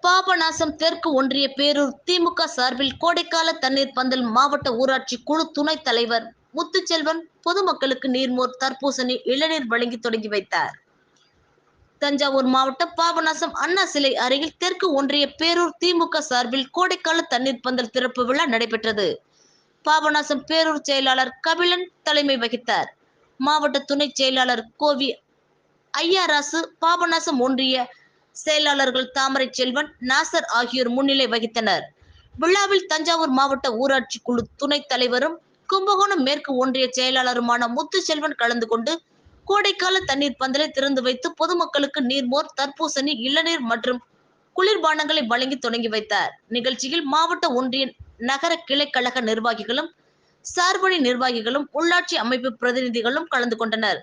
பாபநாசம் தெற்கு ஒன்றிய பேரூர் திமுக சார்பில் கோடைக்கால தண்ணீர் பந்தல் மாவட்ட ஊராட்சி குழு துணைத் தலைவர் முத்துச்செல்வன் பொதுமக்களுக்கு நீர்மோர், தர்பூசணி, இளநீர் வழங்கி தொடங்கி வைத்தார். தஞ்சாவூர் மாவட்டம் பாபநாசம் அண்ணா சிலை அருகில் தெற்கு ஒன்றிய பேரூர் திமுக சார்பில் கோடைக்கால தண்ணீர் பந்தல் திறப்பு விழா நடைபெற்றது. பாபநாசம் பேரூர் செயலாளர் கபிலன் தலைமை வகித்தார். மாவட்ட துணை செயலாளர் கோவி ஐயாராசு, பாபநாசம் ஒன்றிய செயலாளர்கள் தாமரை செல்வன், நாசர் ஆகியோர் முன்னிலை வகித்தனர். விழாவில் தஞ்சாவூர் மாவட்ட ஊராட்சி குழு துணைத் தலைவரும் கும்பகோணம் மேற்கு ஒன்றிய செயலாளருமான முத்துச்செல்வன் கலந்து கொண்டு கோடைக்கால தண்ணீர் பந்தலை திறந்து வைத்து பொதுமக்களுக்கு நீர்மோர், தர்பூசணி, இளநீர் மற்றும் குளிர்பானங்களை வழங்கி தொடங்கி வைத்தார். நிகழ்ச்சியில் மாவட்ட ஒன்றிய நகர கிளை கழக நிர்வாகிகளும், சார்பணி நிர்வாகிகளும், உள்ளாட்சி அமைப்பு பிரதிநிதிகளும் கலந்து கொண்டனர்.